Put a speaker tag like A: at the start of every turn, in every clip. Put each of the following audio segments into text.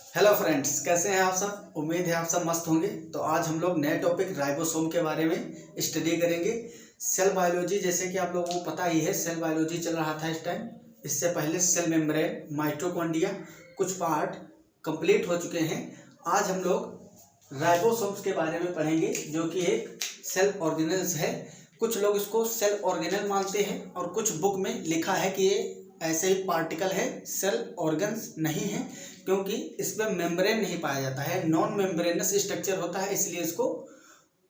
A: Hello friends, कैसे हैं आप सब। उम्मीद है आप सब मस्त होंगे। तो आज हम लोग नए टॉपिक राइबोसोम के बारे में स्टडी करेंगे। सेल बायोलॉजी, जैसे कि आप लोगों को पता ही है, सेल बायोलॉजी चल रहा था इस टाइम। इससे पहले सेल मेम्ब्रेन, माइटोकॉन्ड्रिया, कुछ पार्ट कंप्लीट हो चुके हैं। आज हम लोग राइबोसोम्स के बारे में पढ़ेंगे, जो कि एक सेल ऑर्गेनेल्स है। कुछ लोग इसको सेल ऑर्गेनल मानते हैं और कुछ बुक में लिखा है कि ये ऐसे ही पार्टिकल है, सेल ऑर्गन्स नहीं है, क्योंकि इसमें मेम्ब्रेन नहीं पाया जाता है, नॉन मेम्ब्रेनस स्ट्रक्चर होता है, इसलिए इसको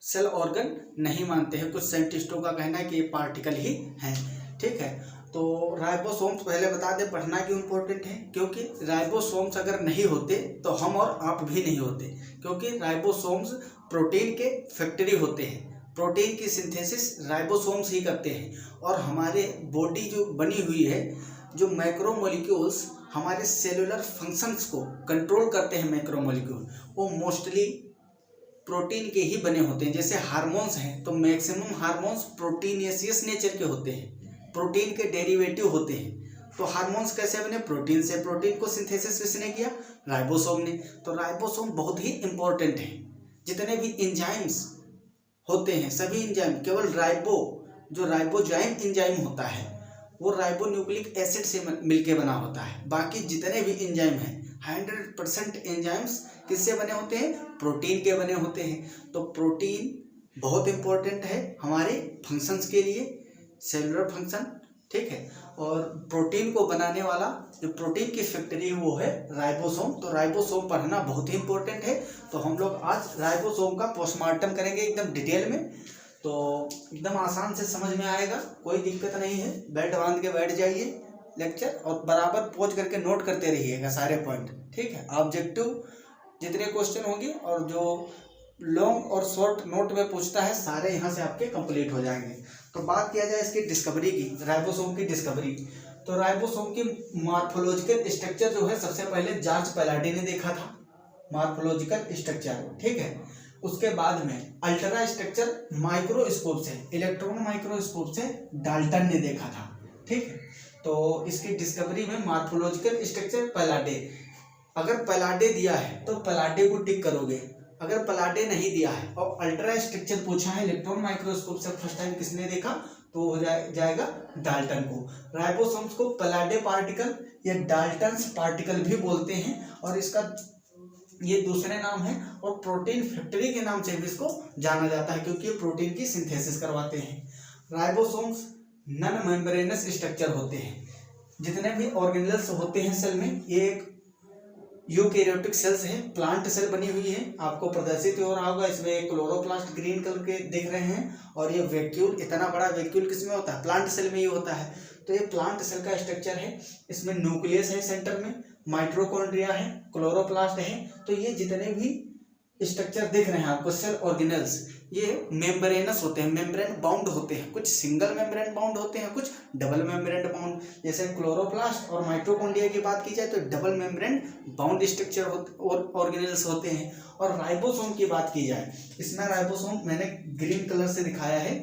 A: सेल ऑर्गन नहीं मानते हैं। कुछ साइंटिस्टों का कहना है कि ये पार्टिकल ही है। ठीक है, तो राइबोसोम्स पहले बता दें पढ़ना क्यों इम्पोर्टेंट है, क्योंकि राइबोसोम्स अगर नहीं होते तो हम और आप भी नहीं होते, क्योंकि राइबोसोम्स प्रोटीन के फैक्ट्री होते हैं। प्रोटीन की सिंथेसिस राइबोसोम्स ही करते हैं। और हमारे बॉडी जो बनी हुई है, जो मैक्रोमोलिक्यूल्स हमारे सेलुलर फंक्शंस को कंट्रोल करते हैं, मैक्रोमोलिक्यूल वो मोस्टली प्रोटीन के ही बने होते हैं। जैसे हार्मोन्स हैं तो मैक्सिमम हार्मोन्स प्रोटीनियस नेचर के होते हैं, प्रोटीन के डेरिवेटिव होते हैं। तो हार्मोन्स कैसे बने? प्रोटीन से। प्रोटीन को सिंथेसिस किसने किया? राइबोसोम ने। तो राइबोसोम बहुत ही इंपॉर्टेंट है। जितने भी एंजाइम्स होते हैं, सभी एंजाइम, केवल जो राइबोजाइम एंजाइम होता है वो राइबोन्यूक्लिक एसिड से मिलके बना होता है। बाकी जितने भी एंजाइम हैं 100% एंजाइम्स किससे बने होते हैं? प्रोटीन के बने होते हैं। तो प्रोटीन बहुत इंपॉर्टेंट है हमारे फंक्शंस के लिए, सेलुलर फंक्शन। ठीक है, और प्रोटीन को बनाने वाला जो प्रोटीन की फैक्ट्री है वो है राइबोसोम। तो राइबोसोम पढ़ना बहुत ही इंपॉर्टेंट है। तो हम लोग आज राइबोसोम का पोस्टमार्टम करेंगे एकदम डिटेल में। तो एकदम आसान से समझ में आएगा, कोई दिक्कत नहीं है। बेल्ट बांध के बैठ जाइए लेक्चर, और बराबर पोज करके नोट करते रहिएगा सारे पॉइंट। ठीक है, ऑब्जेक्टिव जितने क्वेश्चन होंगे और जो लॉन्ग और शॉर्ट नोट में पूछता है सारे यहाँ से आपके कंप्लीट हो जाएंगे। तो बात किया जाए इसकी डिस्कवरी की, राइबोसोम की डिस्कवरी। तो राइबोसोम की मॉर्फोलॉजिकल स्ट्रक्चर जो है सबसे पहले जॉर्ज पैलाडी ने देखा था, मॉर्फोलॉजिकल स्ट्रक्चर। ठीक है, उसके बाद में अल्ट्रा स्ट्रक्चर माइक्रोस्कोप से, इलेक्ट्रॉन माइक्रोस्कोप से डाल्टन ने देखा था। ठीक है, तो इसकी डिस्कवरी में मॉर्फोलॉजिकल स्ट्रक्चर पैलाडे। अगर पैलाडे दिया है तो पैलाडे को टिक करोगे, अगर पैलाडे नहीं दिया है और अल्ट्रा स्ट्रक्चर पूछा है इलेक्ट्रॉन माइक्रोस्कोप से फर्स्ट टाइम किसने देखा, तो हो जाएगा डाल्टन को। राइबोसोम्स को पैलाडे पार्टिकल या डाल्टन्स पार्टिकल भी बोलते हैं, और इसका ये दूसरे नाम है। और प्रोटीन फैक्ट्री के नाम से भी इसको जाना जाता है, क्योंकि ये प्रोटीन की सिंथेसिस करवाते हैं। राइबोसोम्स नॉन मेम्ब्रेनस स्ट्रक्चर होते हैं। जितने भी ऑर्गेनेल्स होते हैं सेल में, ये एक यूकैरियोटिक सेल्स है, प्लांट सेल बनी हुई है। आपको प्रदर्शित हो रहा होगा, इसमें एक क्लोरोप्लास्ट ग्रीन कलर के दिख रहे हैं, और ये वैक्यूल, इतना बड़ा वैक्यूल किसमें होता है? प्लांट सेल में ही होता है। तो ये प्लांट सेल का स्ट्रक्चर है। इसमें न्यूक्लियस है सेंटर में, माइटोकॉन्ड्रिया है, क्लोरोप्लास्ट है। तो ये जितने भी स्ट्रक्चर दिख रहे हैं आपको सेल ऑर्गेनेल्स, ये मेम्ब्रेनस होते हैं, मेम्ब्रेन बाउंड होते हैं। कुछ सिंगल मेम्ब्रेन बाउंड होते हैं, कुछ डबल मेम्ब्रेन बाउंड। जैसे क्लोरोप्लास्ट और माइटोकॉन्ड्रिया की बात की जाए तो डबल मेम्ब्रेन बाउंड स्ट्रक्चर और ऑर्गेनेल्स होते हैं। और राइबोसोम की बात की जाए, इसमें राइबोसोम मैंने ग्रीन कलर से दिखाया है।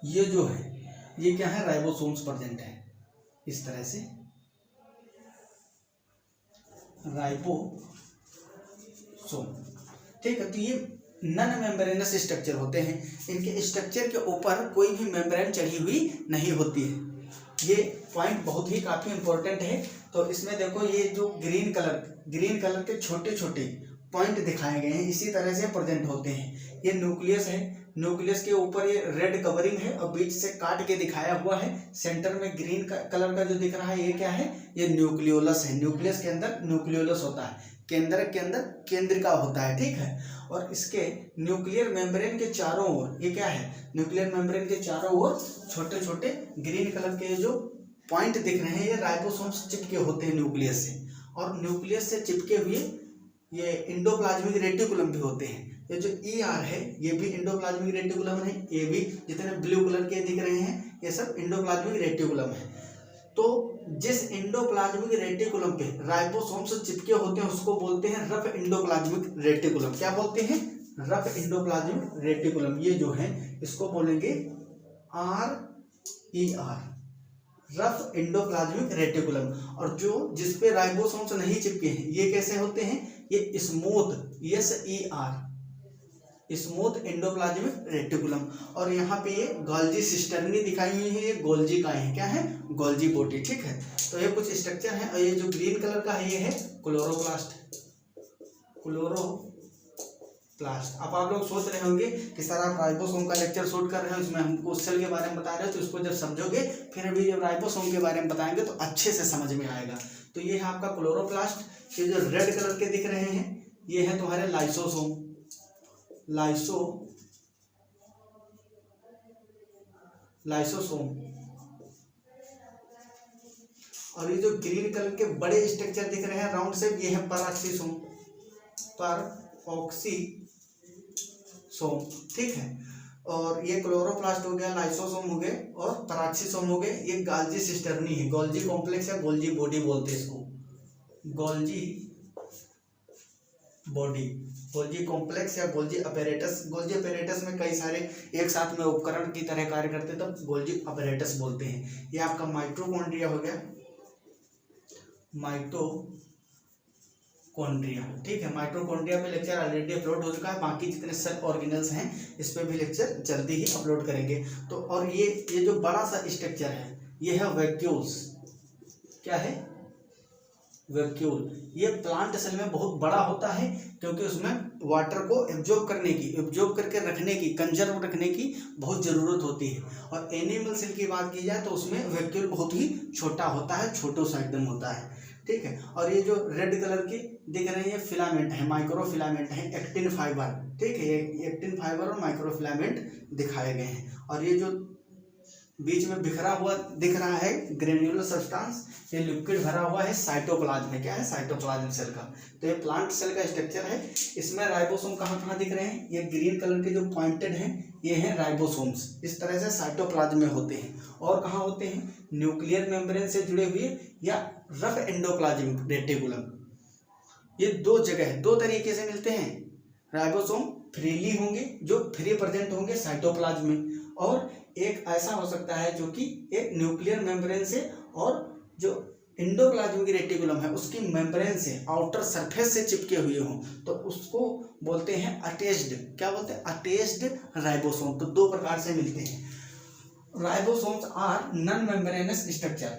A: ये जो है ये क्या है? राइबोसोम्स प्रेजेंट है इस तरह से, राइबोसोम। ठीक है, तो ये नॉन मेम्ब्रेनस स्ट्रक्चर होते हैं। इनके स्ट्रक्चर के ऊपर कोई भी मेम्ब्रेन चढ़ी हुई नहीं होती है। ये पॉइंट बहुत ही काफ़ी इंपॉर्टेंट है। तो इसमें देखो, ये जो ग्रीन कलर के छोटे छोटे पॉइंट दिखाए गए हैं, इसी तरह से प्रेजेंट होते हैं। ये न्यूक्लियस है, न्यूक्लियस के ऊपर ये रेड कवरिंग है और बीच से काट के दिखाया हुआ है। सेंटर में ग्रीन कलर का जो दिख रहा है ये क्या है? ये न्यूक्लियोलस है। न्यूक्लियस के अंदर न्यूक्लियोलस होता है, केंद्र के अंदर केंद्रिका होता है। ठीक है, और इसके न्यूक्लियर मेम्ब्रेन के चारों ओर ये क्या है? न्यूक्लियर मेम्ब्रेन के चारों ओर छोटे छोटे ग्रीन कलर के जो पॉइंट दिख रहे हैं, ये राइबोसोम्स चिपके होते हैं न्यूक्लियस से। और न्यूक्लियस से चिपके हुए ये इंडोप्लाज्मिक रेटिकुलम भी होते हैं। ये जो ER है ये भी इंडोप्लाज्मिक रेटिकुलम है। ये भी जितने ब्लू कलर के दिख रहे हैं ये सब इंडोप्लाज्मिक रेटिकुलम है। तो जिस इंडोप्लाज्मिक रेटिकुलम पे राइबोसोम्स चिपके होते हैं उसको बोलते हैं रफ इंडोप्लाज्मिक रेटिकुलम। क्या बोलते हैं? Rough endoplasmic reticulum. ये जो है इसको बोलेंगे RER, रफ एंडोप्लाज्मिक रेटिकुलम। और जो जिसपे राइबोसोम्स नहीं चिपके हैं ये कैसे होते हैं, ये स्मूथ, स्मूथ एंडोप्लाज्मिक रेटिकुलम। और यहाँ पे ये गोल्जी सिस्टर्नी दिखाई हुई है, ये गोल्जी का है, क्या है, गोल्जी बॉडी, ठीक है। तो ये कुछ स्ट्रक्चर है। और ये जो ग्रीन कलर का है ये है क्लोरोप्लास्ट, अब आप लोग सोच रहे होंगे कि सर आप राइबोसोम का लेक्चर शूट कर रहे हैं, उसमें हमको सेल के बारे में बता रहे हो, तो इसको जब समझोगे फिर अभी जब राइबोसोम के बारे में बताएंगे तो अच्छे से समझ में आएगा। तो ये है आपका क्लोरोप्लास्ट। ये जो रेड कलर के दिख रहे हैं ये है तुम्हारे लाइसोसोम, लाइसोसोम। और ये जो ग्रीन कलर के बड़े स्ट्रक्चर दिख रहे हैं राउंड शेप, ये है पैराक्सीसोम, ठीक है। और ये क्लोरोप्लास्ट हो गया, लाइसोसोम हो गए और पैराक्सीसोम हो गए। ये गोल्जी सिस्टर्नी है, गोल्जी कॉम्प्लेक्स या गोल्जी बॉडी बोलते हैं इसको, गोल्जी बॉडी, गोल्जी कॉम्प्लेक्स या गोल्जी अपैरेटस। गोल्जी अपैरेटस में कई सारे एक साथ में उपकरण की तरह कार्य करते हैं तब गोल्जी अपैरेटस बोलते हैं। ये आपका माइटोकॉन्ड्रिया हो गया, माइटोकॉन्ड्रिया, ठीक है। माइटोकॉन्ड्रिया पे लेक्चर ऑलरेडी अपलोड हो चुका है, बाकी जितने सेल ऑर्गेनल्स हैं इस पे भी लेक्चर जल्दी ही अपलोड करेंगे। तो और ये जो बड़ा सा स्ट्रक्चर है ये है वैक्यूल्स, क्या है, वैक्यूल। ये प्लांट सेल में बहुत बड़ा होता है क्योंकि उसमें वाटर को एब्जॉर्ब करके रखने की, कंजर्व रखने की बहुत ज़रूरत होती है। और एनिमल सेल की बात की जाए तो उसमें वैक्यूल बहुत ही छोटा होता है, छोटो सा एकदम होता है, ठीक है। और ये जो रेड कलर की दिख रही है फिलामेंट है, माइक्रो फिलामेंट है, एक्टिन फाइबर, ठीक है। ये एक्टिन फाइबर और माइक्रो फिलामेंट दिखाए गए हैं। और ये जो बीच में बिखरा हुआ दिख रहा है ग्रेन्युलर सब्सटेंस, ये लिक्विड भरा हुआ है साइटोप्लाज्म में, क्या है, साइटोप्लाज्म सेल का। तो ये प्लांट सेल का स्ट्रक्चर है। इसमें राइबोसोम कहाँ दिख रहे हैं, ये ग्रीन कलर के जो पॉइंटेड हैं ये हैं राइबोसोम्स, इस तरह से साइटोप्लाज्म में होते हैं। और कहाँ होते हैं, न्यूक्लियर मेम्ब्रेन से जुड़े हुए या रफ एंडोप्लाज्मिक रेटिकुलम। ये दो जगह, दो तरीके से मिलते हैं। राइबोसोम फ्रीली होंगे, जो फ्री प्रेजेंट होंगे साइटोप्लाज्म में, और एक ऐसा हो सकता है जो कि एक न्यूक्लियर मेम्ब्रेन से और जो एंडोप्लाज्मिक रेटिकुलम है उसकी मेम्ब्रेन से, आउटर सरफेस से चिपके हुए हों, तो उसको बोलते हैं अटैच्ड, क्या बोलते हैं, अटैच्ड राइबोसोम। तो दो प्रकार से मिलते हैं। Ribosomes are non membranous structure,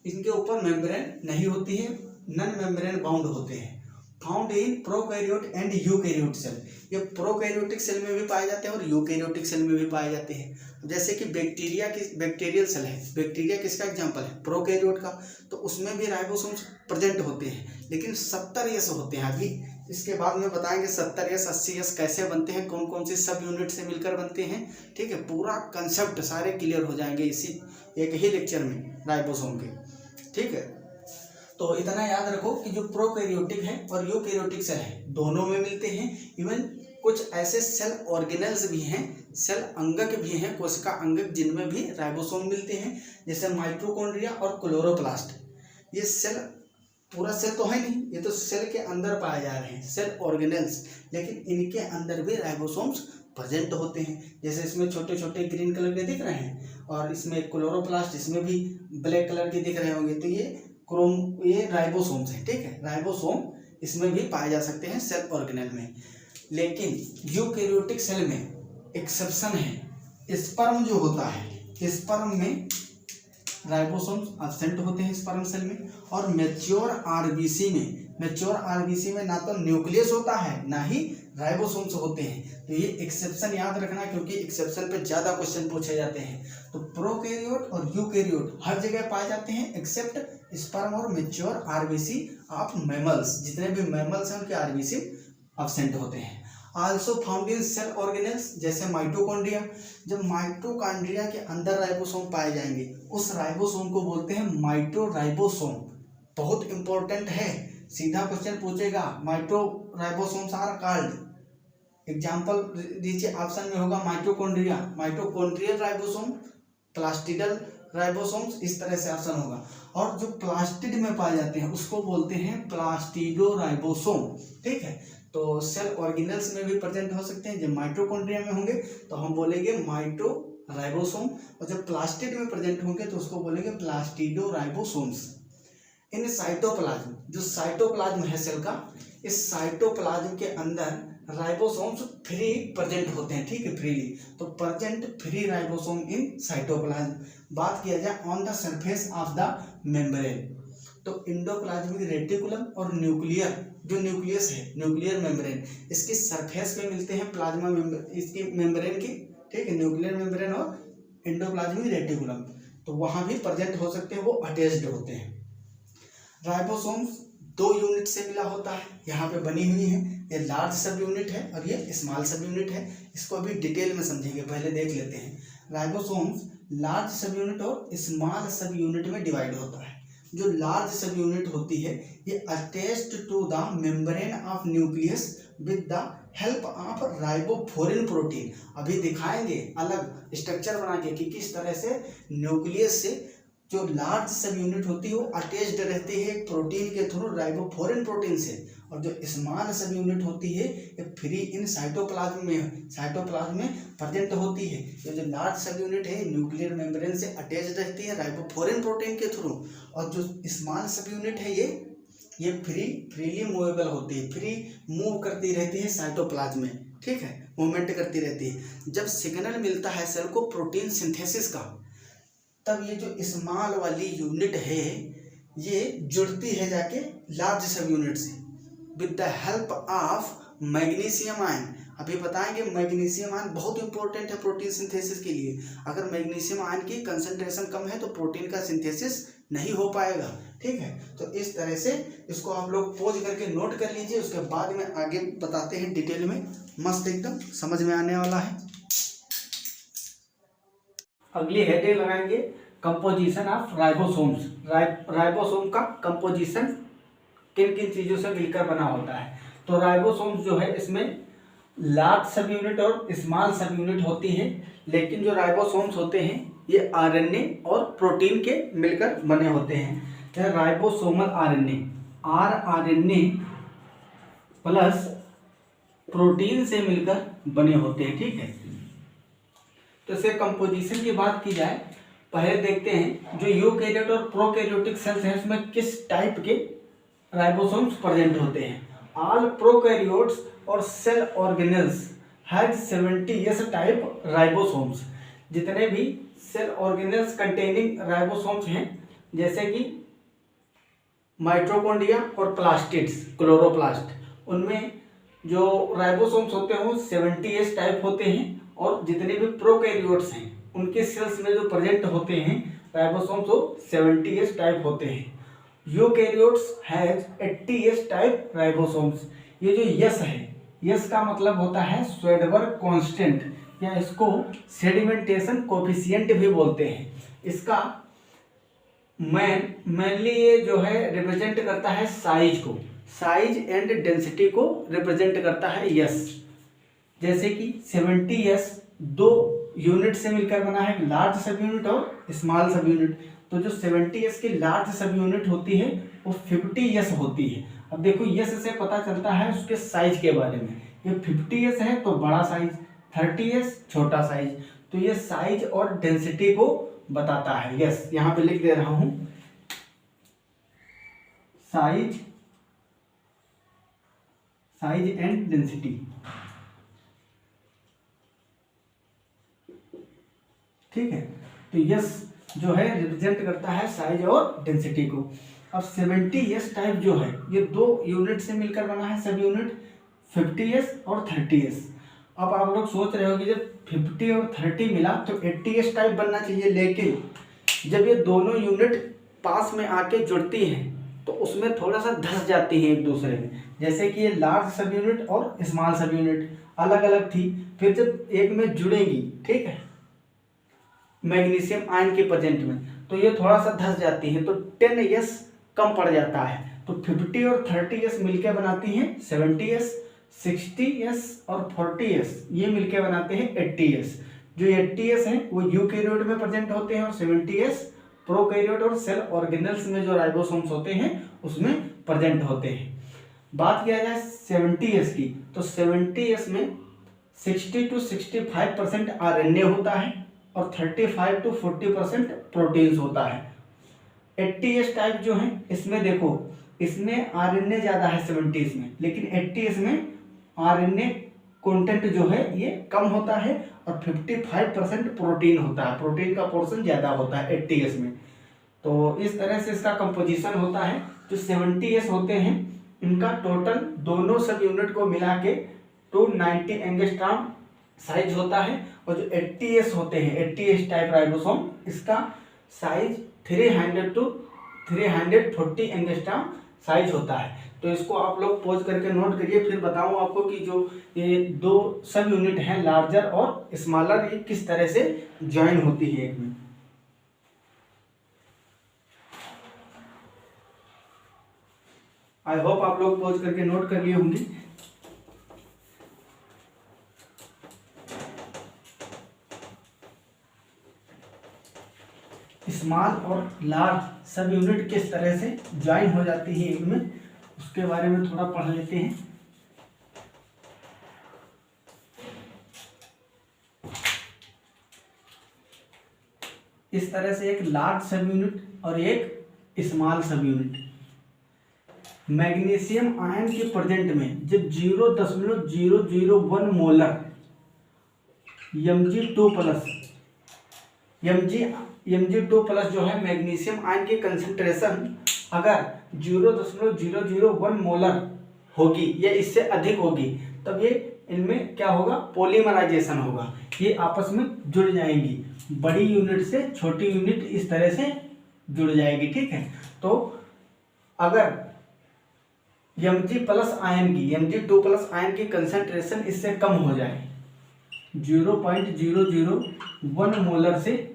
A: इनके ऊपर मेम्ब्रेन नहीं होती है, नॉन मेम्ब्रेन बाउंड होते हैं। Found in prokaryote and eukaryote cell, ये प्रोकैरियोटिक सेल में भी पाए जाते हैं और यूकैरियोटिक सेल में भी पाए जाते हैं। जैसे कि बैक्टीरियल सेल है, बैक्टीरिया किसका एग्जांपल है, प्रोकैरियोट का, तो उसमें भी राइबोसोम्स प्रेजेंट होते हैं, लेकिन 70 S होते हैं। अभी इसके बाद में बताएंगे 70 S 80 S कैसे बनते हैं, कौन कौन सी सब यूनिट से मिलकर बनते हैं, ठीक है। पूरा कंसेप्ट सारे क्लियर हो जाएंगे इसी एक ही लेक्चर में राइबोसोम के, ठीक है। तो इतना याद रखो कि जो प्रोकैरियोटिक है और यूकैरियोटिक सेल है दोनों में मिलते हैं। इवन कुछ ऐसे सेल ऑर्गेनल्स भी हैं, सेल अंगक भी हैं, कोशिका अंगक, जिनमें भी राइबोसोम मिलते हैं, जैसे माइटोकॉन्ड्रिया और क्लोरोप्लास्ट। ये सेल पूरा सेल तो है नहीं, ये तो सेल के अंदर पाए जा रहे हैं सेल ऑर्गेनल्स, लेकिन इनके अंदर भी राइबोसोम्स प्रेजेंट होते हैं। जैसे इसमें छोटे छोटे ग्रीन कलर के दिख रहे हैं, और इसमें क्लोरोप्लास्ट, इसमें भी ब्लैक कलर के दिख रहे होंगे, तो ये राइबोसोम्स है, ठीक है। राइबोसोम इसमें भी पाए जा सकते हैं सेल ऑर्गेनल में। लेकिन यूकैरियोटिक सेल में एक्सेप्शन है, स्पर्म जो होता है, स्पर्म में राइबोसोम्स एब्सेंट होते हैं स्पर्म सेल में। और मैच्योर आरबीसी में ना तो न्यूक्लियस होता है ना ही राइबोसोम्स होते हैं। तो ये एक्सेप्शन याद रखना, क्योंकि एक्सेप्शन पे ज़्यादा क्वेश्चन पूछे जाते हैं। तो प्रोकैरियोट और यूकैरियोट हर जगह पाए जाते हैं एक्सेप्ट स्पर्म और मैच्योर आरबीसी ऑफ मैमल्स, जितने भी मैमल्स हैं उनके आरबीसी एब्सेंट होते हैं। Also found in cell organelles, जैसे माइटोकॉन्ड्रिया। जब माइटोकॉन्ड्रिया के अंदर राइबोसोम पाए जाएंगे उस राइबोसोम को बोलते हैं माइटोराइबोसोम। बहुत इंपॉर्टेंट है, सीधा क्वेश्चन पूछेगा, माइटोराइबोसोम्स आर कॉल्ड, एग्जाम्पल दीजिए, ऑप्शन में होगा माइटोकॉन्ड्रिया, माइटोकॉन्ड्रियल राइबोसोम, प्लास्टिडल राइबोसोम्स, इस तरह से ऑप्शन होगा। और जो प्लास्टिड में पाए जाते हैं उसको बोलते हैं प्लास्टिडोराइबोसोम, ठीक है। तो सेल ऑर्गेनल्स में भी प्रेजेंट हो सकते हैं। जब माइटोकॉन्ड्रिया में होंगे तो हम बोलेंगे राइबोसोम, और जब प्लास्टिड में प्रेजेंट होंगे तो उसको बोलेंगे प्लास्टिडो राइबोसोम्स। इन साइटोप्लाज्म, जो साइटोप्लाज्म है सेल का, इस साइटोप्लाज्म के अंदर राइबोसोम्स फ्री प्रेजेंट होते हैं, ठीक है, फ्रीली। तो present free ribosome in cytoplasm. बात किया जाए on the surface of the membrane, तो इंडोप्लाज्मिक रेटिकुलम और न्यूक्लियर, जो न्यूक्लियस है, न्यूक्लियर मेम्ब्रेन, इसकी सरफेस पे मिलते हैं प्लाज्मा इसकी मेम्ब्रेन की, ठीक है, न्यूक्लियर मेम्ब्रेन और इंडोप्लाज्मिक रेटिकुलम, तो वहां भी प्रेजेंट हो सकते हैं, वो अटैच्ड होते हैं। राइबोसोम्स 2 यूनिट से मिला होता है, यहाँ पे बनी हुई है, ये लार्ज सब यूनिट है और ये स्मॉल सब यूनिट है। इसको अभी डिटेल में समझेंगे, पहले देख लेते हैं। राइबोसोम्स लार्ज सब यूनिट और स्मॉल सब यूनिट में डिवाइड होता है। जो लार्ज सब यूनिट होती है ये attached to the membrane of nucleus with the help of ribophorin protein. अभी दिखाएंगे अलग स्ट्रक्चर बना के कि किस तरह से न्यूक्लियस से जो लार्ज सब यूनिट होती है वो अटैच्ड रहती है प्रोटीन के थ्रू, राइबोफोरिन प्रोटीन से, और जो स्मॉल सब यूनिट होती है ये फ्री इन साइटोप्लाज्म में प्रेजेंट होती है। ये जो लार्ज सब यूनिट है न्यूक्लियर मेम्ब्रेन से अटैच्ड रहती है राइबोफोरिन प्रोटीन के थ्रू, और जो स्मॉल सब यूनिट है ये फ्रीली मूवेबल होती है, फ्री मूव करती रहती है साइटोप्लाज्म में, ठीक है, मूवमेंट करती रहती है। जब सिग्नल मिलता है सेल को प्रोटीन सिंथेसिस का, तब ये जो स्मॉल वाली यूनिट है ये जुड़ती है जाके लार्ज सब यूनिट से with the help of magnesium ion. अभी बताएंगे मैग्नीशियम आयन बहुत इंपॉर्टेंट है प्रोटीन सिंथेसिस के लिए। अगर मैग्नीशियम आयन की कंसंट्रेशन कम है तो प्रोटीन का सिंथेसिस नहीं हो पाएगा, ठीक है। तो इस तरह से इसको आप लोग पोज करके नोट कर लीजिए, उसके बाद में आगे बताते हैं डिटेल में, मस्त एकदम समझ में आने वाला है। अगली हेडिंग लगाएंगे कंपोजिशन ऑफ राइबोसोम्स। राइबोसोम का कंपोजिशन किन किन चीज़ों से मिलकर बना होता है। तो राइबोसोम्स जो है इसमें लार्ज सब यूनिट और स्मॉल सब यूनिट होती है, लेकिन जो राइबोसोम्स होते हैं ये आरएनए और प्रोटीन के मिलकर बने होते हैं। Ribosomal RNA, RNA plus protein से मिलकर बने होते हैं, ठीक है। तो इसके कंपोजिशन की बात की जाए, पहले देखते हैं जो यूकैरियोट और प्रोकैरियोटिक सेल्स हैं उसमें किस टाइप के राइबोसोम्स प्रेजेंट होते हैं। ऑल प्रोकैरियोट्स और cell organelles has 70 type ribosomes. जितने भी सेल ऑर्गेनेल्स कंटेनिंग राइबोसोम्स हैं, जैसे कि माइटोकॉन्ड्रिया और प्लास्टिड्स, क्लोरोप्लास्ट, उनमें जो राइबोसोम्स होते हैं वो 70 टाइप होते हैं, और जितने भी प्रोकैरियोट्स हैं उनके सेल्स में जो प्रेजेंट होते हैं राइबोसोम्स वो 70 टाइप होते हैं। Eukaryotes has 80 type ribosomes. ये जो यस है, यस का मतलब होता है स्वेडबर्ग कांस्टेंट, या इसको सेडिमेंटेशन कोफिशिएंट भी बोलते हैं। इसका मेनली ये जो है रिप्रेजेंट करता है साइज को, साइज एंड डेंसिटी को रिप्रेजेंट करता है यस। जैसे कि 70 2 यूनिट से मिलकर बना है, लार्ज सब यूनिट और स्मॉल सब यूनिट। तो जो 70 की लार्ज सब यूनिट होती है वो 50 होती है। अब देखो यस से पता चलता है उसके साइज के बारे में, ये 50 है तो बड़ा साइज, 30 छोटा साइज, तो ये साइज और डेंसिटी को बताता है। यस यहाँ पे लिख दे रहा हूं, साइज एंड डेंसिटी, ठीक है। तो यस जो है रिप्रेजेंट करता है साइज और डेंसिटी को। अब 70 टाइप जो है ये 2 यूनिट से मिलकर बना है, सब यूनिट 50 और 30। अब आप लोग सोच रहे हो कि जब 50 और 30 मिला तो 80 टाइप बनना चाहिए, लेकिन जब ये दोनों यूनिट पास में आके जुड़ती हैं तो उसमें थोड़ा सा धस जाती है एक दूसरे में। जैसे कि ये लार्ज सब यूनिट और स्मॉल सब यूनिट अलग अलग थी, फिर जब एक में जुड़ेगी, ठीक है, मैग्नीशियम आयन के प्रेजेंट में, तो ये थोड़ा सा धस जाती है, तो 10 कम पड़ जाता है। तो 50 और 30 मिलकर बनाती हैं 70, 60 और 40 ये मिलकर बनाते हैं 80। जो 80 हैं वो यूकैरियोट में प्रेजेंट होते हैं और 70 प्रोकैरियोट और सेल ऑर्गेनेल्स में जो राइबोसोम्स होते हैं उसमें प्रेजेंट होते हैं। बात किया जाए 70 की, तो 70 में 60 to 65% आरएनए होता है, और 35 to 40% प्रोटीन्स होता है। 80S टाइप जो है इसमें देखो, इसमें आरएनए ज़्यादा है 70s में, लेकिन 80s में आरएनए कंटेंट जो है ये कम होता है और 55% प्रोटीन होता है, प्रोटीन का पोर्शन ज़्यादा होता है 80S में। तो इस तरह से इसका कंपोजिशन होता है। जो 70S होते हैं इनका टोटल दोनों सब यूनिट को मिला के 290 एंगस्ट्रॉम साइज होता है, और जो 80S होते हैं 80S टाइप राइबोसोम, इसका साइज 300 to 340 एंगस्ट्रॉम साइज होता है। तो इसको आप लोग पॉज करके नोट करिए, फिर बताऊं आपको कि जो ये दो सब यूनिट हैं लार्जर और स्मॉलर, ये किस तरह से ज्वाइन होती है एक में। आई होप आप लोग पॉज करके नोट कर लिए होंगे। स्मॉल और लार्ज सब यूनिट किस तरह से ज्वाइन हो जाती है एक में, उसके बारे में थोड़ा पढ़ लेते हैं। इस तरह से एक लार्ज सब यूनिट और एक स्मॉल सब यूनिट। मैग्नीशियम आयन के प्रेजेंट में जब 0.001 मोलर Mg2+ जो है मैग्नीशियम आयन की कंसंट्रेशन अगर 0.001 मोलर होगी या इससे अधिक होगी, तब ये इनमें क्या होगा, पॉलीमराइजेशन होगा, ये आपस में जुड़ जाएंगी, बड़ी यूनिट से छोटी यूनिट इस तरह से जुड़ जाएगी। ठीक है, तो अगर Mg+ आयन की Mg2+ आयन की कंसंट्रेशन इससे कम हो जाए, 0.001 मोलर से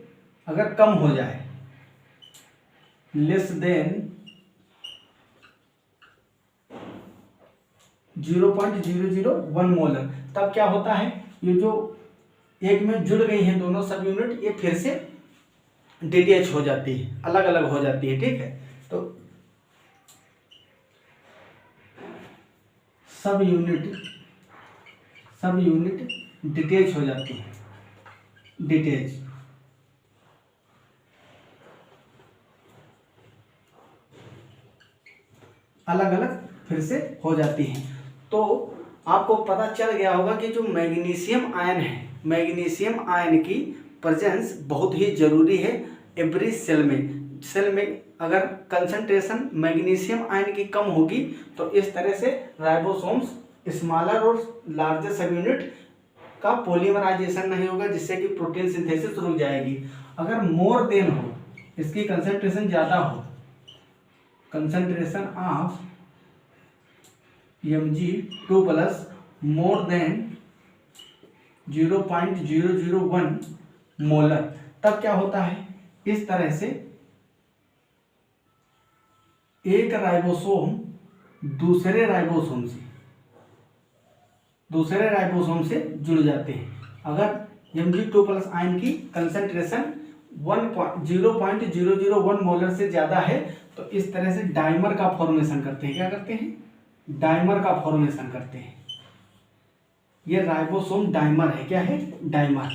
A: अगर कम हो जाए, लेस देन 0.001 मोलर, तब क्या होता है, ये जो एक में जुड़ गई हैं दोनों सब यूनिट, ये फिर से डिटैच हो जाती है, अलग अलग हो जाती है। ठीक है, तो सब यूनिट डिटैच हो जाती है, डिटैच। अलग अलग फिर से हो जाती हैं। तो आपको पता चल गया होगा कि जो मैग्नीशियम आयन है, मैग्नीशियम आयन की प्रेजेंस बहुत ही जरूरी है एवरी सेल में अगर कंसंट्रेशन मैग्नीशियम आयन की कम होगी तो इस तरह से राइबोसोम्स स्मॉलर और लार्जर सब यूनिट का पॉलीमराइजेशन नहीं होगा, जिससे कि प्रोटीन सिंथेसिस रुक जाएगी। अगर मोर देन हो, इसकी कंसंट्रेशन ज़्यादा हो, concentration of Mg2+ more than 0.001 molar, तब क्या होता है, इस तरह से एक राइबोसोम दूसरे राइबोसोम से जुड़ जाते हैं। अगर Mg2+ आयन की कंसंट्रेशन 0.001 मोलर से ज़्यादा है तो इस तरह से डाइमर का फॉर्मेशन करते हैं। क्या करते हैं, डाइमर का फॉर्मेशन करते हैं। ये राइबोसोम डाइमर है। क्या है, डाइमर।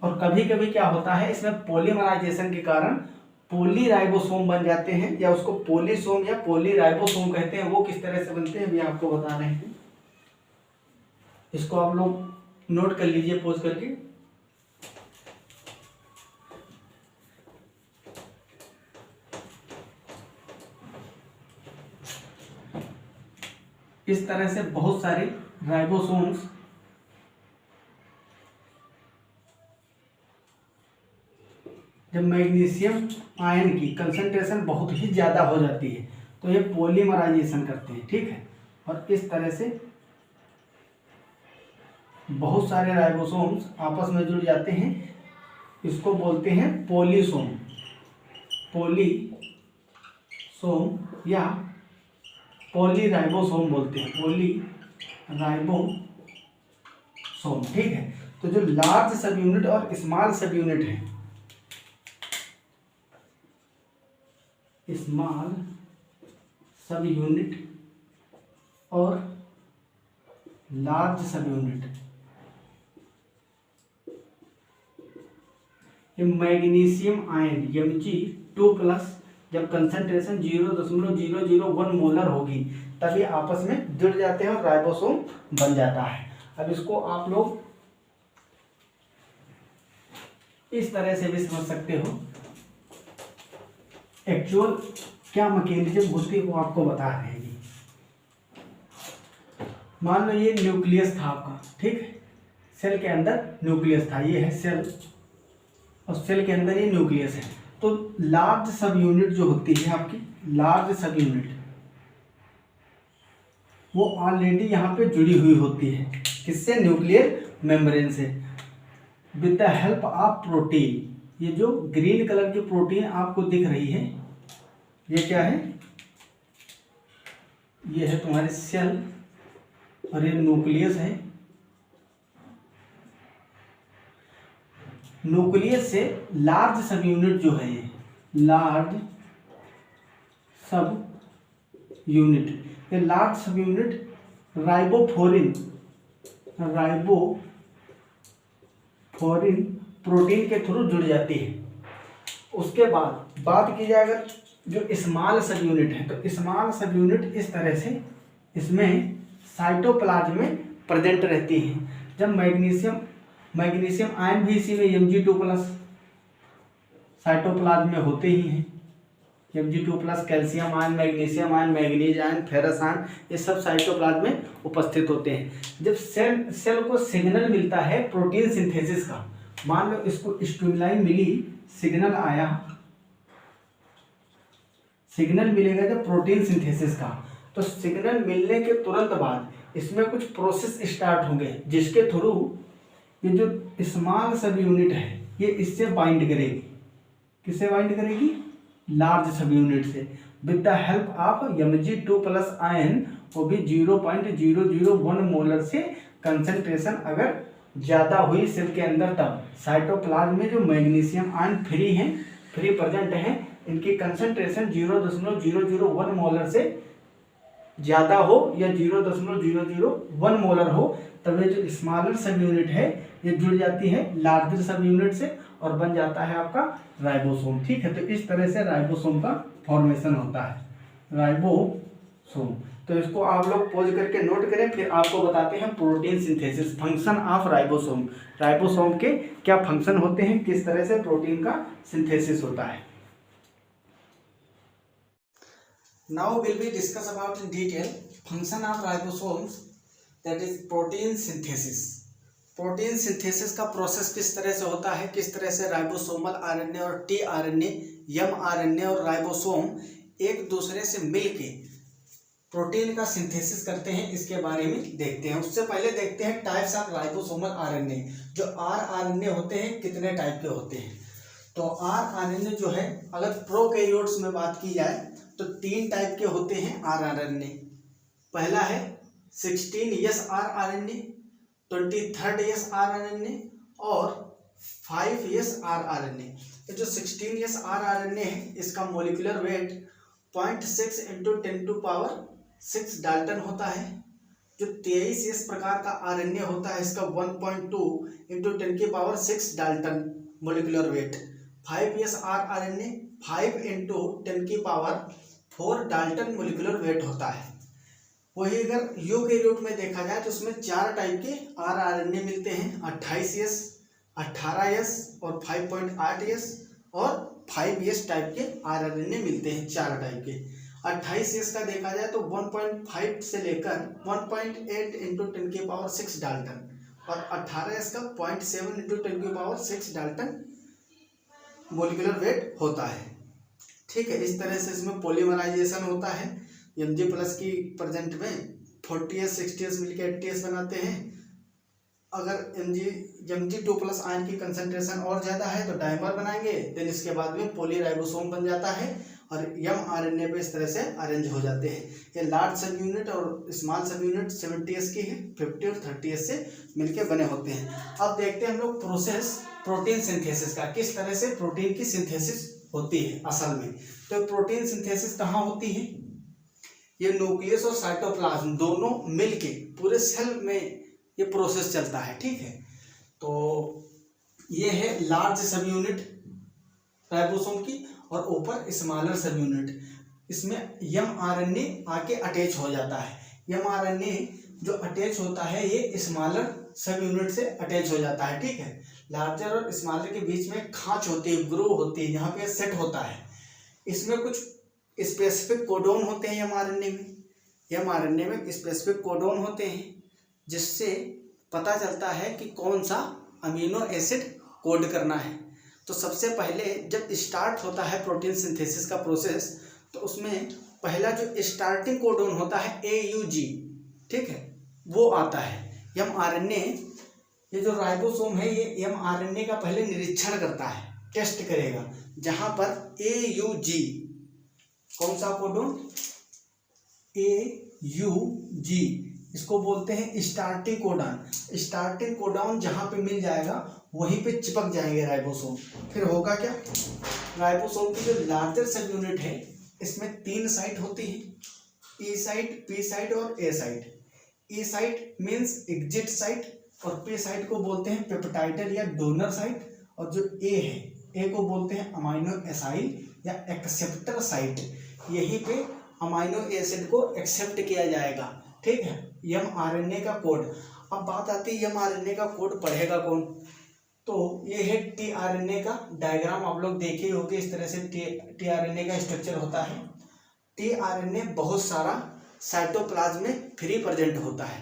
A: और कभी कभी क्या होता है, इसमें पॉलीमराइजेशन के कारण पॉलीराइबोसोम बन जाते हैं, या उसको पॉलीसोम या पॉलीराइबोसोम कहते हैं। वो किस तरह से बनते हैं अभी आपको बता रहे हैं, इसको आप लोग नोट कर लीजिए पॉज करके। इस तरह से बहुत सारे राइबोसोम्स जब मैग्नीशियम आयन की कंसंट्रेशन बहुत ही ज़्यादा हो जाती है तो ये पॉलीमराइजेशन करते हैं। ठीक है, और इस तरह से बहुत सारे राइबोसोम्स आपस में जुड़ जाते हैं, इसको बोलते हैं पॉलीसोम या पॉलीराइबोसोम बोलते हैं, पॉलीराइबोसोम। ठीक है, तो जो लार्ज सब यूनिट और स्मॉल सब यूनिट है, स्मॉल सब यूनिट और लार्ज सब यूनिट, ये मैग्नीशियम आयन Mg2+ जब कंसंट्रेशन 0.001 मोलर होगी तभी आपस में जुड़ जाते हैं और राइबोसोम बन जाता है। अब इसको आप लोग इस तरह से भी समझ सकते हो, एक्चुअल क्या मैकेनिज्म होती है वो आपको बता रहे हैं। मान लो ये न्यूक्लियस था आपका, ठीक है, सेल के अंदर न्यूक्लियस था, ये है सेल और सेल के अंदर ये न्यूक्लियस है। तो लार्ज सब यूनिट जो होती है आपकी, लार्ज सब यूनिट वो ऑलरेडी यहाँ पे जुड़ी हुई होती है, किससे? न्यूक्लियर मेम्ब्रेन से, with the help of protein. ये जो ग्रीन कलर की प्रोटीन आपको दिख रही है ये क्या है? ये है तुम्हारे सेल और ये न्यूक्लियस है। न्यूक्लियस से लार्ज सब यूनिट जो है, ये लार्ज सब यूनिट, ये लार्ज सब यूनिट राइबोफ्लोरिन प्रोटीन के थ्रू जुड़ जाती है। उसके बाद बात की जाए अगर जो स्मॉल सब यूनिट है, तो स्मॉल सब यूनिट इस तरह से इसमें साइटोप्लाज्म में प्रेजेंट रहती है। जब मैग्नीशियम आयन भी इसी में Mg2+ साइटोप्लाज्म में होते ही हैं। Mg2+, calcium ion, magnesium ion, manganese ion, ferrous ion, ये सब साइटोप्लाज्म में उपस्थित होते हैं। जब सेल को सिग्नल मिलता है प्रोटीन सिंथेसिस का, मान लो इसको स्टिमुलाई मिली, सिग्नल आया, सिग्नल मिलेगा जब प्रोटीन सिंथेसिस का, तो सिग्नल मिलने के तुरंत बाद इसमें कुछ प्रोसेस स्टार्ट होंगे जिसके थ्रू ये जो स्मॉल सब यूनिट है ये इससे बाइंड करेगी। किससे बाइंड करेगी? लार्ज सब यूनिट से, with the help of Mg2+ ion, वो भी 0.001 मोलर से कंसंट्रेशन अगर ज़्यादा हुई सेल के अंदर, तब साइटोप्लाज्म में जो मैग्नीशियम आयन फ्री प्रेजेंट हैं, इनकी कंसंट्रेशन 0.001 मोलर से ज़्यादा हो या 0.001 मोलर हो, तब ये जो स्मॉलर सब यूनिट है ये जुड़ जाती है लार्जर सब यूनिट से और बन जाता है आपका राइबोसोम। ठीक है, तो इस तरह से राइबोसोम का फॉर्मेशन होता है, राइबोसोम। तो इसको आप लोग पॉज करके नोट करें, फिर आपको बताते हैं protein synthesis, function of ribosome. Ribosome के क्या फंक्शन होते हैं, किस तरह से प्रोटीन का सिंथेसिस होता है। Now we'll be discuss about in detail function of ribosomes, that is protein synthesis. Protein synthesis का प्रोसेस किस तरह से होता है, किस तरह से राइबोसोमल आरएनए और टीआरएनए, एमआरएनए और राइबोसोम एक दूसरे से मिलके प्रोटीन का सिंथेसिस करते हैं, इसके बारे में देखते हैं। उससे पहले देखते हैं टाइप्स ऑफ राइबोसोमल आरएनए। जो आरएनए होते हैं कितने टाइप के होते हैं? तो आरएनए जो है, अगर प्रोकैरियोट्स में बात की जाए तो 3 टाइप के होते हैं आरएनए। पहला है 16S आरएनए, 23S आरएनए और 5S आरएनए। जो 16S आरएनए है इसका मोलिकुलर वेट 0.6 × 10⁶ डाल्टन होता है। जो 23S प्रकार का आरएनए होता है इसका 1.2 × 10⁶ Dalton molecular weight. 5S RNA 5 × 10⁴ Dalton molecular weight होता है। वही अगर यूकेरियोट में देखा जाए तो उसमें 4 टाइप के आरएनए मिलते हैं, 28S, 18S और 5.8S और 5S टाइप के आरएनए मिलते हैं, 4 टाइप के। 28S का देखा जाए तो 1.5 से लेकर 1.8 × 10⁶ डाल्टन और 18S का 0.7 × 10⁶ डाल्टन मोलिकुलर वेट होता है। ठीक है, इस तरह से इसमें पॉलीमराइजेशन होता है। Mg+ की प्रेजेंट में 40S 60S मिलकर 80S बनाते हैं। अगर Mg2+ आयन की कंसंट्रेशन और ज़्यादा है तो डाइमर बनाएंगे, देन इसके बाद में पॉलीराइबोसोम बन जाता है और mRNA पे इस तरह से अरेंज हो जाते हैं। ये लार्ज सब यूनिट और स्मॉल सब यूनिट 70S की है, 50 और 30S से मिलके बने होते हैं। अब देखते हैं हम लोग प्रोसेस प्रोटीन सिंथेसिस का, किस तरह से प्रोटीन की सिंथेसिस होती है असल में। तो प्रोटीन सिंथेसिस कहाँ होती है? ये न्यूक्लियस और साइटोप्लाज्म दोनों मिलके पूरे सेल में ये प्रोसेस चलता है। ठीक है, तो ये है लार्ज सब यूनिट राइबोसोम की, और ऊपर स्मॉलर सब यूनिट। इसमें mRNA आके अटैच हो जाता है। mRNA जो अटैच होता है ये स्मॉलर सब यूनिट से अटैच हो जाता है, ठीक है। लार्जर और स्मॉलर के बीच में खांच होती है, ग्रूव होती है, यहाँ पे सेट होता है। इसमें कुछ स्पेसिफिक कोडोन होते हैं mRNA में स्पेसिफिक कोडोन होते हैं, जिससे पता चलता है कि कौन सा अमीनो एसिड कोड करना है। तो सबसे पहले जब स्टार्ट होता है प्रोटीन सिंथेसिस का प्रोसेस, तो उसमें पहला जो स्टार्टिंग कोडोन होता है AUG, ठीक है, वो आता है। mRNA, ये जो राइबोसोम है ये mRNA का पहले निरीक्षण करता है, टेस्ट करेगा, जहां पर AUG, कौन सा कोडोन, AUG, इसको बोलते हैं स्टार्टिंग कोडॉन। स्टार्टिंग कोडॉन जहां पे मिल जाएगा वहीं पे चिपक जाएंगे राइबोसोम। फिर होगा क्या, राइबोसोम की जो लार्जर सब यूनिट है इसमें 3 साइट होती है, E साइट, P साइट और A site. E site means exit site, और P साइट को बोलते हैं पेप्टाइडल या डोनर साइट, और जो A है, A को बोलते हैं अमाइनो एसाइल या एक्सेप्टर साइट। यहीं पे अमाइनो एसिड को एक्सेप्ट किया जाएगा, ठीक है, mRNA का कोड। अब बात आती है mRNA का कोड पढ़ेगा कौन, तो ये है tRNA का डायग्राम, आप लोग देखे होंगे। इस तरह से tRNA का स्ट्रक्चर होता है। tRNA बहुत सारा साइटोप्लाज्म में फ्री प्रेजेंट होता है।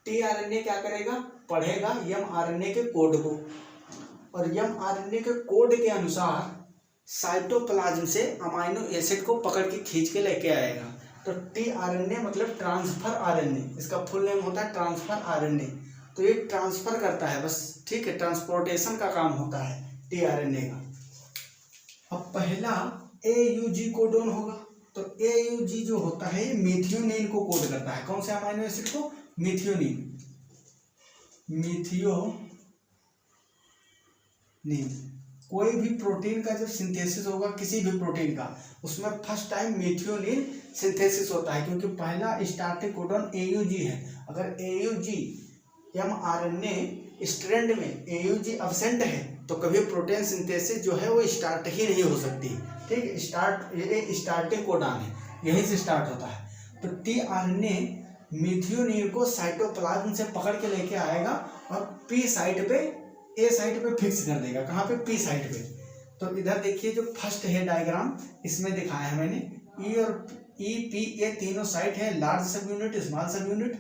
A: tRNA क्या करेगा, पढ़ेगा mRNA के कोड को, और mRNA के कोड के अनुसार साइटोप्लाज्म से अमाइनो एसिड को पकड़ के खींच के लेके आएगा। तो tRNA मतलब ट्रांसफर RNA, इसका फुल नेम होता है ट्रांसफर RNA। तो ये ट्रांसफर करता है बस, ठीक है, ट्रांसपोर्टेशन का काम होता है tRNA का। अब पहला AUG कोडोन होगा, तो AUG जो होता है ये मीथियोनिन को कोड करता है। कौन से अमाइनो एसिड को, मीथियोनिन। कोई भी प्रोटीन का जब सिंथेसिस होगा, किसी भी प्रोटीन का, उसमें फर्स्ट टाइम मीथियोनिन सिंथेसिस होता है, क्योंकि पहला स्टार्टिंग कोडोन AUG है। अगर AUG mRNA स्ट्रैंड में AUG एब्सेंट है तो कभी प्रोटीन सिंथेसिस जो है वो स्टार्ट ही नहीं हो सकती, ठीक है। ये स्टार्टिंग कोडॉन है, यहीं से स्टार्ट होता है। तो tRNA मीथियोनिन को साइटोप्लाज्म से पकड़ के लेके आएगा और P साइट पे, A साइट पे फिक्स कर देगा। कहाँ पे, P साइट पे। तो इधर देखिए जो फर्स्ट है डायग्राम, इसमें दिखाया है मैंने, E और E, P, A तीनों साइट है, लार्ज सब यूनिट, स्मॉल सब यूनिट।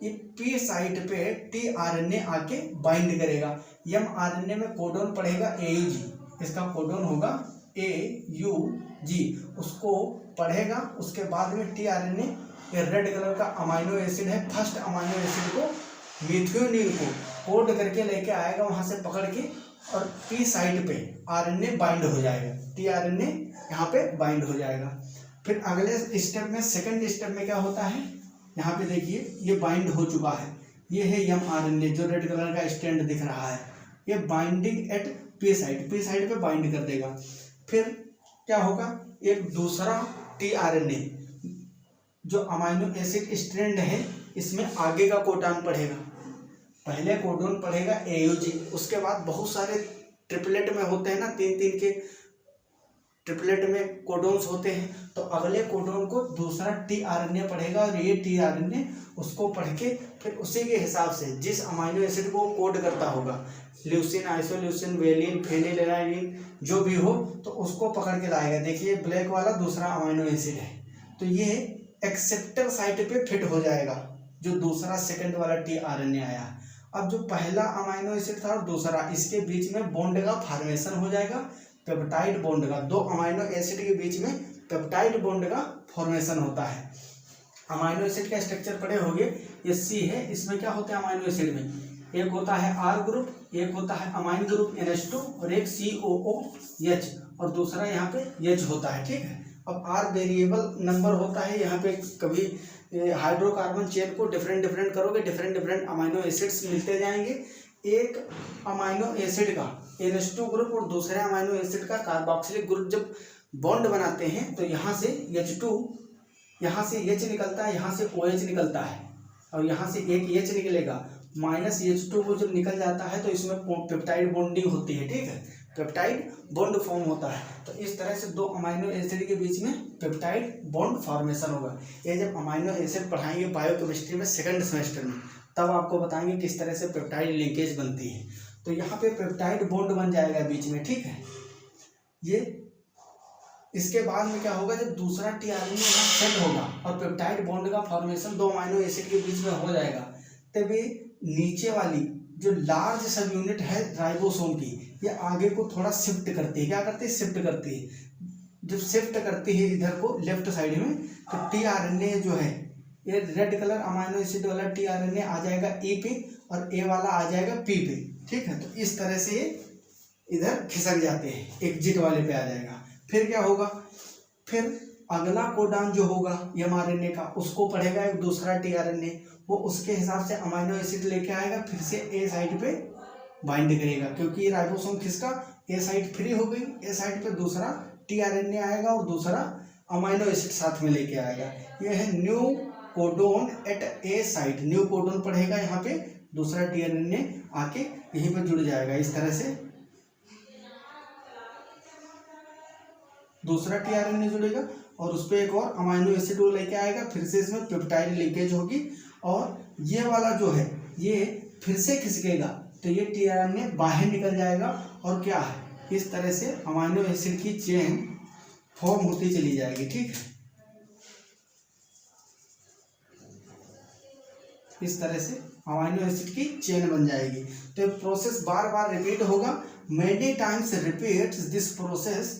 A: ये P साइट पे tRNA आके बाइंड करेगा। mRNA में कोडोन पढ़ेगा AUG, इसका कोडोन होगा AUG, उसको पढ़ेगा। उसके बाद में tRNA, ये रेड कलर का अमाइनो एसिड है, फर्स्ट अमाइनो एसिड को, मीथियोनिन को कोड करके लेके आएगा वहां से पकड़ के, और P साइट पे RNA बाइंड हो जाएगा, tRNA यहाँ पे बाइंड हो जाएगा। फिर अगले स्टेप में, सेकंड स्टेप में क्या होता है, यहाँ पे देखिए ये बाइंड हो चुका है। ये है mRNA जो रेड कलर का स्टैंड दिख रहा है, ये बाइंडिंग एट P साइट पे बाइंड कर देगा। फिर क्या होगा, एक दूसरा tRNA जो अमाइनो एसिड स्ट्रैंड है, इसमें आगे का कोडॉन पढ़ेगा। पहले कोडॉन पढ़ेगा AUG, उसके बाद बहुत सारे ट्रिपलेट में होते हैं ना, 3-3 के ट्रिपलेट में कोडोन्स होते हैं, तो अगले कोडोन को दूसरा tRNA पढ़ेगा, और ये tRNA उसको पढ़ के फिर उसी के हिसाब से जिस अमाइनो एसिड को कोड करता होगा, ल्यूसिन, आइसोल्यूसिन, वेलिन, फेनिलैलानाइन जो भी हो, तो उसको पकड़ के लाएगा। देखिए ब्लैक वाला दूसरा अमाइनो एसिड है, तो ये एक्सेप्टर साइट पे फिट हो जाएगा, जो दूसरा सेकंड वाला tRNA आया। अब जो पहला अमाइनो एसिड था और दूसरा, इसके बीच में बॉन्ड का फॉर्मेशन हो जाएगा, पेप्टाइड बॉन्ड का। 2 अमाइनो एसिड के बीच में पेप्टाइड बॉन्ड का फॉर्मेशन होता है। अमाइनो एसिड का स्ट्रक्चर पढ़े होंगे, ये C है, इसमें क्या होता है अमाइनो एसिड में, एक होता है R ग्रुप, एक होता है अमाइन ग्रुप NH2, और एक COOH, और दूसरा यहाँ पे H होता है, ठीक है। अब R वेरिएबल नंबर होता है, यहाँ पे कभी हाइड्रोकार्बन चेन को डिफरेंट करोगे, डिफरेंट अमाइनो एसिड्स मिलते जाएंगे। एक अमाइनो एसिड का NH2 ग्रुप और दूसरे अमाइनो एसिड का कार्बोक्सिलिक ग्रुप जब बॉन्ड बनाते हैं, तो यहाँ से H2, यहाँ से H निकलता है, यहाँ से OH निकलता है, और यहाँ से एक H निकलेगा, -H2 वो जब निकल जाता है तो इसमें पेप्टाइड बॉन्डिंग होती है, ठीक है, पेप्टाइड बॉन्ड फॉर्म होता है। तो इस तरह से दो अमाइनो एसिड के बीच में पेप्टाइड बॉन्ड फॉर्मेशन होगा। ये जब अमाइनो एसिड पढ़ाएंगे बायोकेमिस्ट्री में सेकंड सेमेस्टर में, तब आपको बताएंगे किस तरह से पेप्टाइड लिंकेज बनती है। तो यहाँ पे पेप्टाइड बॉन्ड बन जाएगा बीच में, ठीक है। ये इसके बाद में क्या होगा, जब दूसरा टीआरएनए यहाँ सेट होगा और पेप्टाइड बॉन्ड का फॉर्मेशन दो अमाइनो एसिड के बीच में हो जाएगा, तभी नीचे वाली जो लार्ज सब यूनिट है राइबोसोम की, ये आगे को थोड़ा शिफ्ट करती है। क्या करती है, शिफ्ट करती है। जब शिफ्ट करती है इधर को लेफ्ट साइड में, तो टीआरएनए जो है ये रेड कलर अमाइनो एसिड वाला टीआरएनए आ जाएगा ए पे और ए वाला आ जाएगा पी पे, ठीक है। तो इस तरह से ये इधर खिसक जाते हैं, एग्जिट वाले पे आ जाएगा। फिर क्या होगा, फिर अगला कोडान जो होगा एमआरएनए का, उसको पढ़ेगा एक दूसरा टीआरएनए, वो उसके हिसाब से अमाइनो एसिड लेके आएगा, फिर से ए साइड पे बाइंड करेगा, क्योंकि ये राइबोसोम खिसका, ए साइड फ्री हो गई, ए साइड पे दूसरा टीआरएनए आएगा और दूसरा अमाइनो एसिड साथ में लेके आएगा। ये है न्यू कोडोन एट ए साइट, न्यू कोडोन पढ़ेगा यहाँ पे, दूसरा टीआरएनए आके यहीं पर जुड़ जाएगा। इस तरह से दूसरा टीआरएनए जुड़ेगा और उस पर एक और अमाइनो एसिड वो लेके आएगा, फिर से इसमें पेप्टाइड लिंकेज होगी और ये वाला जो है ये फिर से खिसकेगा, तो ये टीआरएनए बाहर निकल जाएगा और क्या है, इस तरह से अमाइनो एसिड की चेन फॉर्म होती चली जाएगी, ठीक है। इस तरह से अमाइनो एसिड की चेन बन जाएगी। तो प्रोसेस बार बार रिपीट होगा, many times repeats this process,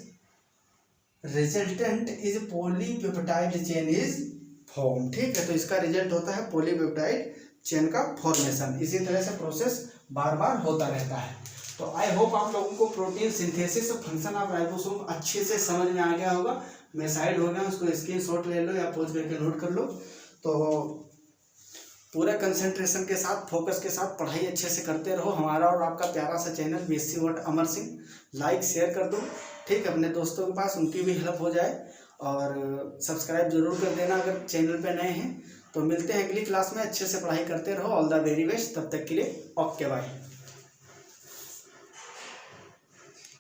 A: resultant is polypeptide chain is form, ठीक है। तो इसका रिजल्ट होता है पॉलीपेप्टाइड चेन का फॉर्मेशन। इसी तरह से प्रोसेस बार बार होता रहता है। तो आई होप आप लोगों को प्रोटीन सिंथेसिस और फंक्शन ऑफ राइबोसोम अच्छे से समझ में आ गया होगा। मैं साइड हो गया, उसको स्क्रीनशॉट ले लो या पोज करके नोट कर लो। तो पूरा कंसंट्रेशन के साथ, फोकस के साथ पढ़ाई अच्छे से करते रहो। हमारा और आपका प्यारा सा channel BSc word Amar Singh, like share कर दो, ठीक है, अपने दोस्तों के पास, उनकी भी हेल्प हो जाए। और सब्सक्राइब जरूर कर देना अगर चैनल पे नए हैं। तो मिलते हैं अगली क्लास में, अच्छे से पढ़ाई करते रहो। ऑल द वेरी बेस्ट, तब तक के लिए ओके बाय।